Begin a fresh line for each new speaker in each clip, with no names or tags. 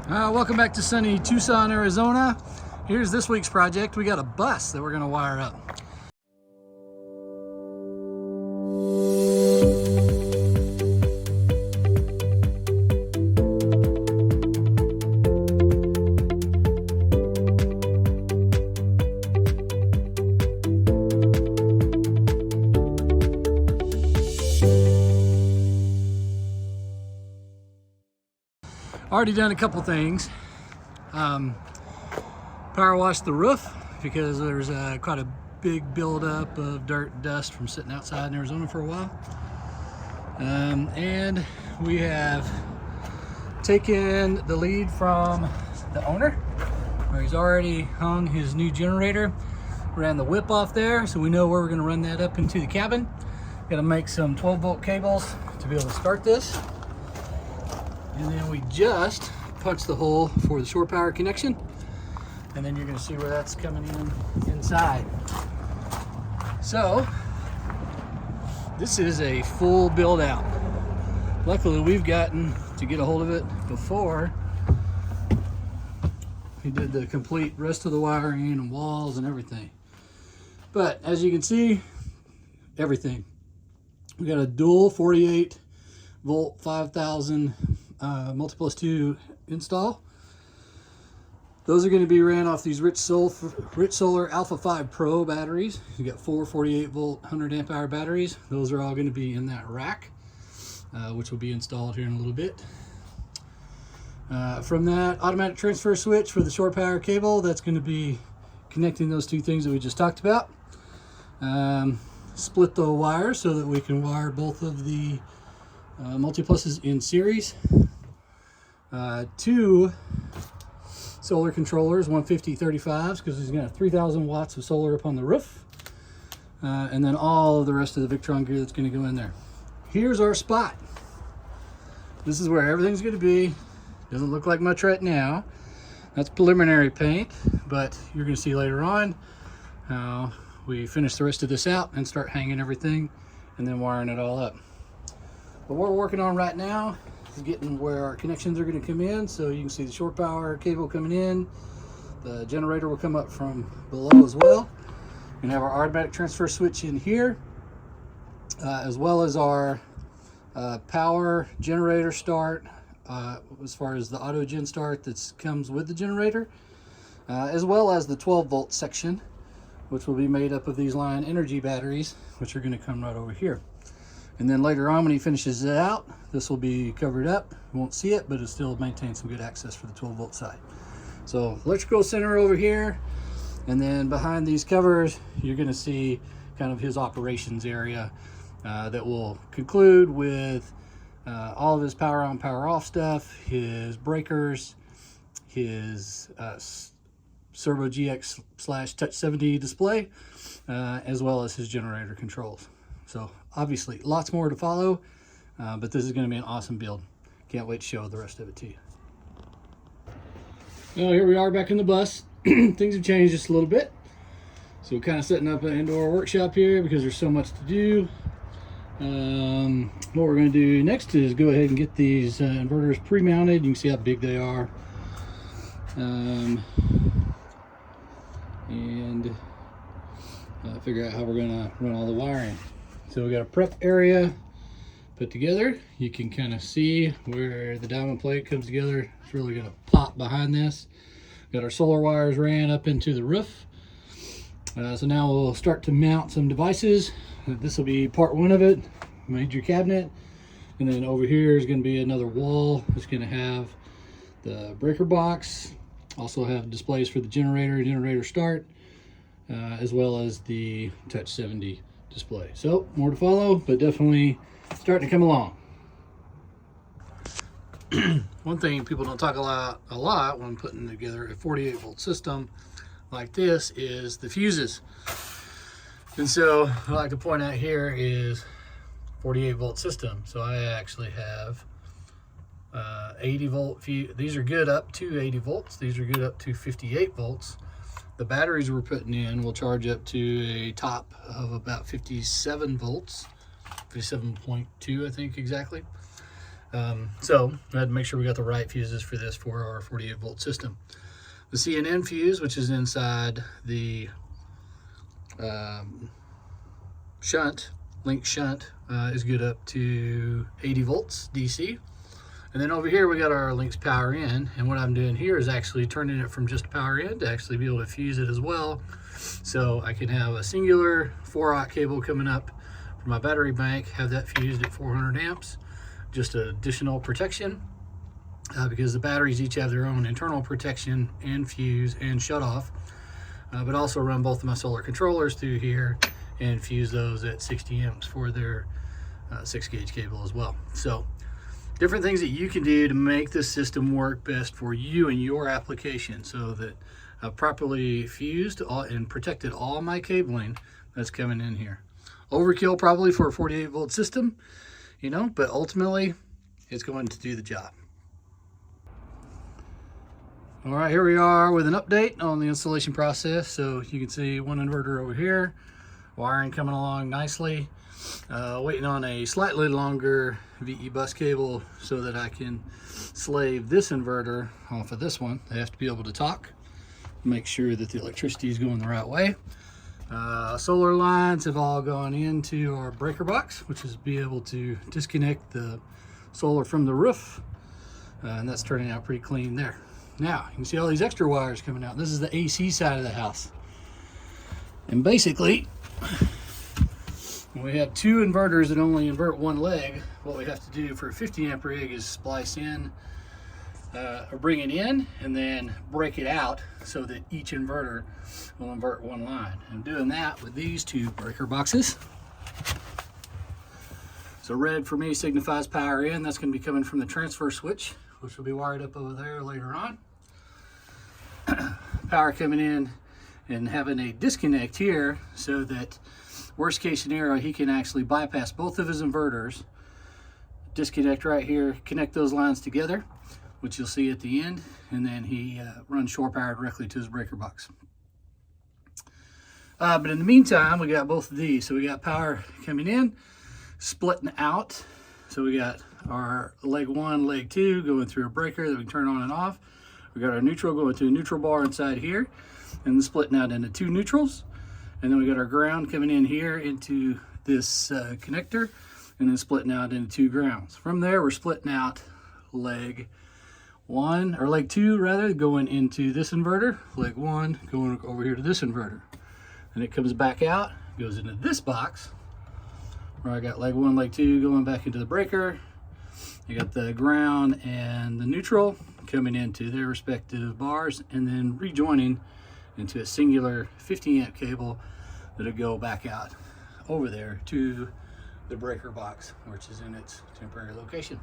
Welcome back to sunny Tucson, Arizona. Here's this week's project. We got a bus that we're going to wire up. Already done a couple things. Power washed the roof because there's quite a big buildup of dirt and dust from sitting outside in Arizona for a while. And we have taken the lead from the owner, where he's already hung his new generator, ran the whip off there, so we know where we're going to run that up into the cabin. Got to make some 12-volt cables to be able to start this. And then we just punched the hole for the shore power connection. And then you're going to see where that's coming in inside. So this is a full build out. Luckily we've gotten to get a hold of it before we did the complete rest of the wiring and walls and everything. But as you can see, everything. We got a dual 48 volt 5000 Multiplus II install. Those are going to be ran off these Rich Solar Alpha 5 Pro batteries. You got 4 48 volt 100 amp hour batteries. Those are all going to be in that rack, which will be installed here in a little bit. From that automatic transfer switch for the shore power cable, that's going to be connecting those two things that we just talked about. Split the wires so that we can wire both of the Multipluses in series. 2 solar controllers, 150/35s, because he's got 3,000 watts of solar up on the roof. And then all of the rest of the Victron gear that's going to go in there. Here's our spot. This is where everything's going to be. Doesn't look like much right now. That's preliminary paint, but you're going to see later on how we finish the rest of this out and start hanging everything and then wiring it all up. But what we're working on right now is getting where our connections are going to come in, so you can see the shore power cable coming in. The generator will come up from below as well. We're going to have our automatic transfer switch in here, as well as our power generator start, as far as the auto gen start that comes with the generator, as well as the 12 volt section, which will be made up of these Lion Energy batteries, which are going to come right over here. And then later on, when he finishes it out, this will be covered up. You won't see it, but it'll still maintain some good access for the 12 volt side. So electrical center over here, and then behind these covers, you're going to see kind of his operations area that will conclude with all of his power on, power off stuff, his breakers, his Cerbo GX / Touch 70 display, as well as his generator controls. So obviously lots more to follow, but this is going to be an awesome build. Can't wait to show the rest of it to you. Well, here we are back in the bus. Things have changed just a little bit. So we're kind of setting up an indoor workshop here because there's so much to do. What we're going to do next is go ahead and get these inverters pre-mounted. You can see how big they are. And figure out how we're going to run all the wiring. So we got a prep area put together. You can kind of see where the diamond plate comes together. It's really going to pop behind this. Got our solar wires ran up into the roof. So now we'll start to mount some devices. This will be part one of it, major cabinet. And then over here is going to be another wall. It's going to have the breaker box, also have displays for the generator start, as well as the Touch 70 display. So more to follow, but definitely starting to come along. One thing people don't talk a lot when putting together a 48 volt system like this is the fuses. And so what I like to point out here is 48 volt system. So I actually have 80 volt fuse. These are good up to 80 volts. These are good up to 58 volts. The batteries we're putting in will charge up to a top of about 57 volts, 57.2 I think exactly. So I had to make sure we got the right fuses for this for our 48 volt system. The CNN fuse, which is inside the link shunt, is good up to 80 volts DC. And then over here we got our Link's power in, and what I'm doing here is actually turning it from just power in to actually be able to fuse it as well. So I can have a singular 4-aught cable coming up from my battery bank, have that fused at 400 amps, just additional protection, because the batteries each have their own internal protection and fuse and shut off, but also run both of my solar controllers through here and fuse those at 60 amps for their 6-gauge cable as well. So different things that you can do to make this system work best for you and your application, so that I've properly fused and protected all my cabling that's coming in here. Overkill probably for a 48 volt system, you know, but ultimately it's going to do the job. All right, here we are with an update on the installation process. So you can see one inverter over here, wiring coming along nicely. Waiting on a slightly longer VE bus cable so that I can slave this inverter off of this one. They have to be able to talk, make sure that the electricity is going the right way. Solar lines have all gone into our breaker box, which is be able to disconnect the solar from the roof, and that's turning out pretty clean there. Now you can see all these extra wires coming out. This is the AC side of the house, and basically when we have two inverters that only invert one leg, what we have to do for a 50 amp rig is splice in or bring it in and then break it out so that each inverter will invert one line. I'm doing that with these two breaker boxes. So red for me signifies power in. That's going to be coming from the transfer switch, which will be wired up over there later on. Power coming in and having a disconnect here so that worst case scenario, he can actually bypass both of his inverters, disconnect right here, connect those lines together, which you'll see at the end, and then he runs shore power directly to his breaker box. But in the meantime, we got both of these. So we got power coming in, splitting out. So we got our leg 1, leg 2 going through a breaker that we can turn on and off. We got our neutral going to a neutral bar inside here, and then splitting out into 2 neutrals. And then we got our ground coming in here into this connector, and then splitting out into 2 grounds. From there, we're splitting out leg 1, or leg 2 rather, going into this inverter, leg 1 going over here to this inverter. And it comes back out, goes into this box, where I got leg 1, leg 2 going back into the breaker. You got the ground and the neutral coming into their respective bars, and then rejoining into a singular 50 amp cable that'll go back out over there to the breaker box, which is in its temporary location.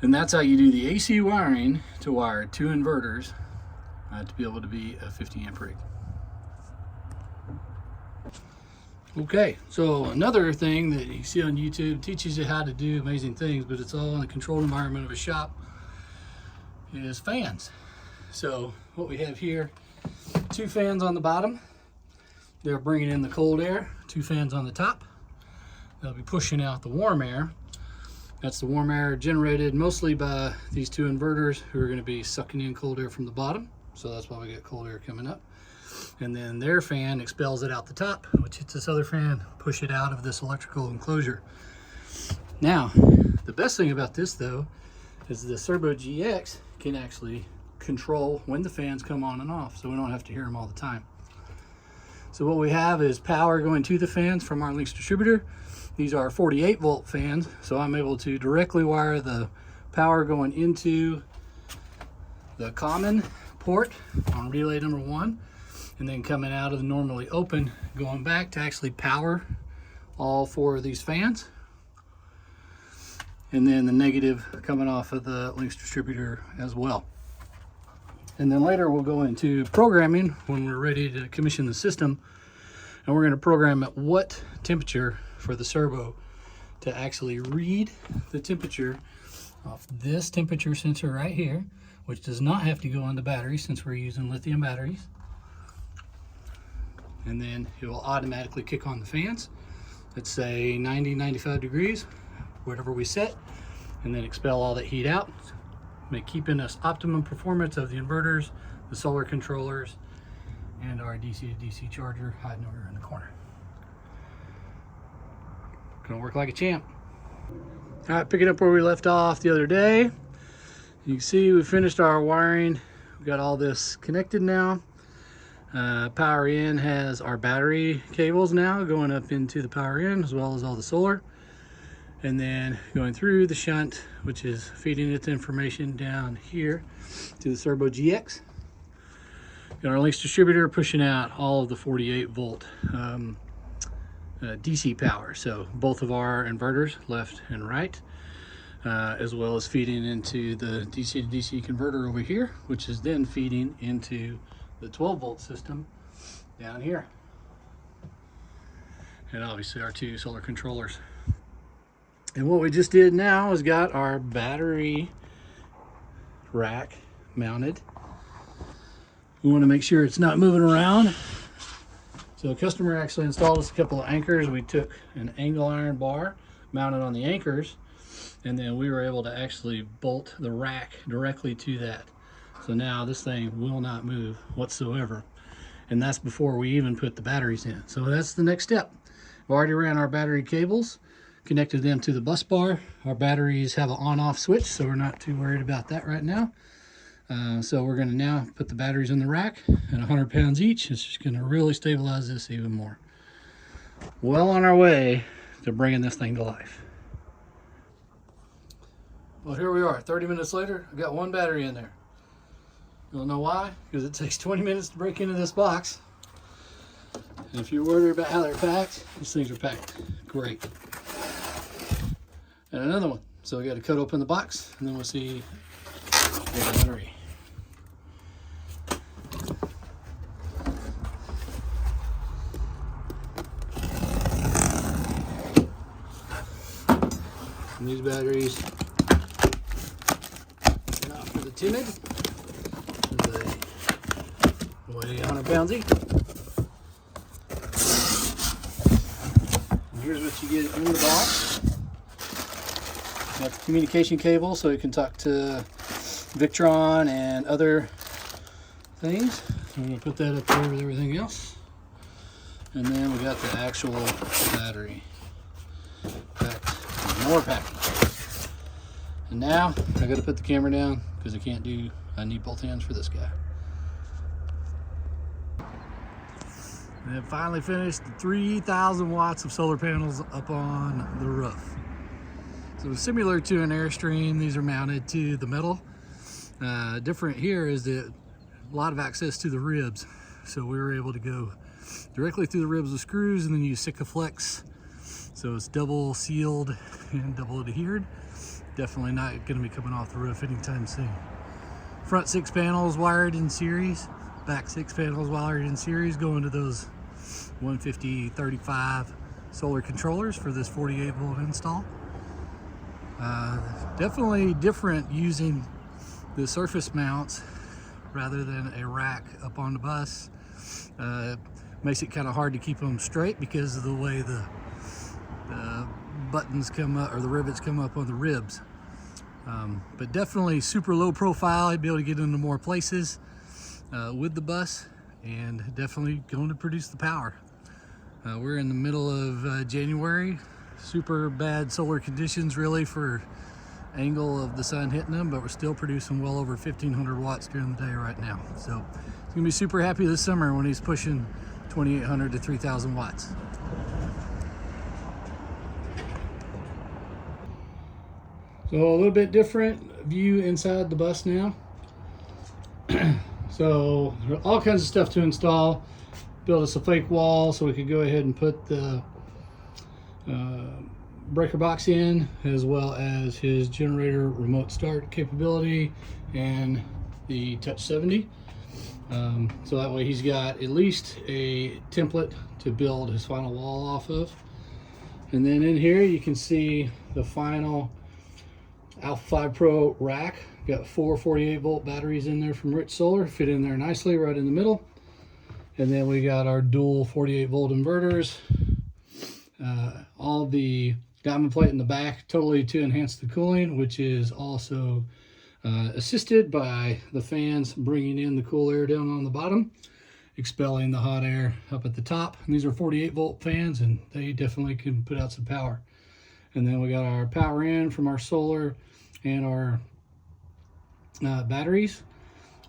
And that's how you do the AC wiring to wire 2 inverters to be able to be a 50 amp rig. Okay, so another thing that you see on YouTube teaches you how to do amazing things, but it's all in the controlled environment of a shop, is fans. So what we have here, 2 fans on the bottom. They're bringing in the cold air. 2 fans on the top. They'll be pushing out the warm air. That's the warm air generated mostly by these 2 inverters who are going to be sucking in cold air from the bottom. So that's why we get cold air coming up. And then their fan expels it out the top, which hits this other fan, push it out of this electrical enclosure. Now, the best thing about this though is the Cerbo GX can actually control when the fans come on and off, so we don't have to hear them all the time. So what we have is power going to the fans from our Lynx distributor. These are 48 volt fans, so I'm able to directly wire the power going into the common port on relay number 1, and then coming out of the normally open, going back to actually power all 4 of these fans. And then the negative coming off of the Lynx distributor as well. And then later we'll go into programming when we're ready to commission the system, and we're going to program at what temperature for the Cerbo to actually read the temperature off this temperature sensor right here, which does not have to go on the battery since we're using lithium batteries. And then it will automatically kick on the fans. Let's say 90, 95 degrees. whatever we set, and then expel all that heat out, keeping us optimum performance of the inverters, the solar controllers, and our DC to DC charger hiding over in the corner. Gonna work like a champ. All right, picking up where we left off the other day. You can see we finished our wiring. We got all this connected now. Power in has our battery cables now going up into the power in, as well as all the solar. And then going through the shunt, which is feeding its information down here to the Cerbo GX. Got our links distributor pushing out all of the 48 volt DC power. So both of our inverters, left and right, as well as feeding into the DC to DC converter over here, which is then feeding into the 12 volt system down here. And obviously our two solar controllers. And what we just did now is got our battery rack mounted. We want to make sure it's not moving around. So the customer actually installed us a couple of anchors. We took an angle iron bar, mounted on the anchors, and then we were able to actually bolt the rack directly to that. So now this thing will not move whatsoever. And that's before we even put the batteries in. So that's the next step. We've already ran our battery cables, connected them to the bus bar. Our batteries have an on-off switch, so we're not too worried about that right now. So we're going to now put the batteries in the rack at 100 pounds each. It's just going to really stabilize this even more. Well on our way to bringing this thing to life. Well, here we are, 30 minutes later. I've got one battery in there. You don't know why? Because it takes 20 minutes to break into this box. And if you're worried about how they're packed, these things are packed great. And another one. So we got to cut open the box, and then we'll see the battery. And these batteries are not for the timid. They weigh 100 pounds each. And here's what you get in the box. You got the communication cable so you can talk to Victron and other things. I'm going to put that up there with everything else. And then we got the actual battery packed. More packing. And now I got to put the camera down because I need both hands for this guy. And then finally finished the 3,000 watts of solar panels up on the roof. So similar to an Airstream, these are mounted to the metal. Different here is that a lot of access to the ribs. So we were able to go directly through the ribs with screws and then use Sikaflex. So it's double sealed and double adhered. Definitely not going to be coming off the roof anytime soon. Front 6 panels wired in series, back 6 panels wired in series, going to those 150/35 solar controllers for this 48 volt install. Definitely different using the surface mounts rather than a rack up on the bus. Makes it kind of hard to keep them straight because of the way the buttons come up, or the rivets come up on the ribs. But definitely super low profile. You'd be able to get into more places with the bus, and definitely going to produce the power. We're in the middle of January. Super bad solar conditions really for angle of the sun hitting them, but we're still producing well over 1,500 watts during the day right now. So it's gonna be super happy this summer when he's pushing 2,800 to 3,000 watts. So a little bit different view inside the bus now. So there are all kinds of stuff to install. Build us a fake wall so we could go ahead and put the breaker box in, as well as his generator remote start capability and the Touch 70. So that way he's got at least a template to build his final wall off of. And then in here you can see the final Alpha 5 Pro rack. Got 4 48 volt batteries in there from Rich Solar, fit in there nicely right in the middle. And then we got our dual 48 volt inverters. All the diamond plate in the back, totally to enhance the cooling, which is also assisted by the fans bringing in the cool air down on the bottom, expelling the hot air up at the top. And these are 48-volt fans, and they definitely can put out some power. And then we got our power in from our solar and our batteries,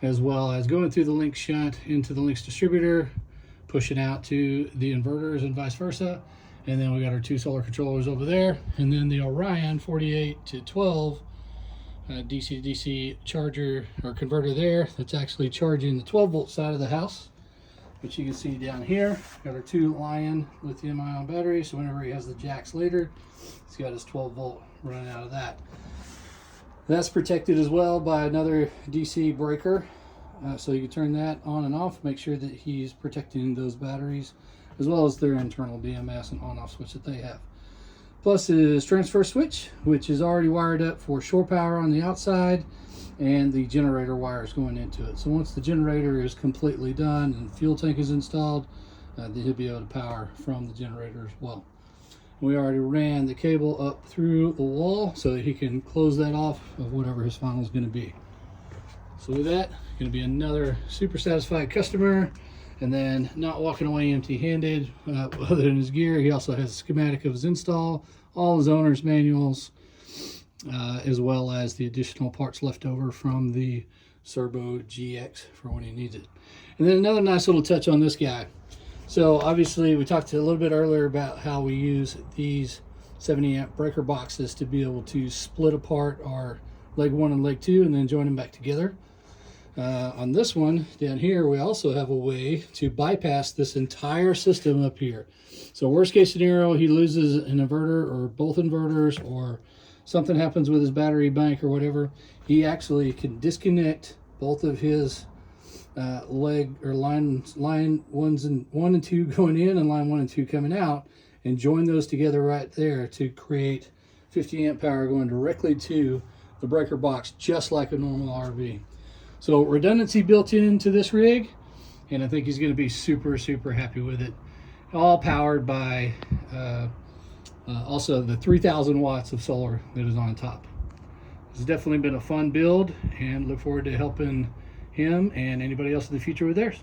as well as going through the link shunt into the links distributor, pushing out to the inverters and vice versa. And then we got our 2 solar controllers over there, and then the Orion 48 to 12 DC to DC charger or converter there that's actually charging the 12-volt side of the house, which you can see down here. Got our 2 Lion lithium-ion batteries, so whenever he has the jacks later, he's got his 12-volt running out of that. That's protected as well by another DC breaker, so you can turn that on and off, make sure that he's protecting those batteries, as well as their internal BMS and on-off switch that they have. Plus is transfer switch, which is already wired up for shore power on the outside, and the generator wires going into it. So once the generator is completely done and the fuel tank is installed, then he'll be able to power from the generator as well. We already ran the cable up through the wall so that he can close that off of whatever his funnel is going to be. So with that, going to be another super satisfied customer, and then not walking away empty-handed. Other than his gear, he also has a schematic of his install, all his owner's manuals, as well as the additional parts left over from the Cerbo GX for when he needs it. And then another nice little touch on this guy. So obviously we talked a little bit earlier about how we use these 70 amp breaker boxes to be able to split apart our leg 1 and leg 2 and then join them back together. On this one down here, we also have a way to bypass this entire system up here. So worst case scenario, he loses an inverter or both inverters, or something happens with his battery bank or whatever. He actually can disconnect both of his leg or line 1 and 2 going in and line 1 and 2 coming out, and join those together right there to create 50 amp power going directly to the breaker box, just like a normal RV. So redundancy built into this rig, and I think he's going to be super happy with it. All powered by also the 3,000 watts of solar that is on top. It's definitely been a fun build, and look forward to helping him and anybody else in the future with theirs.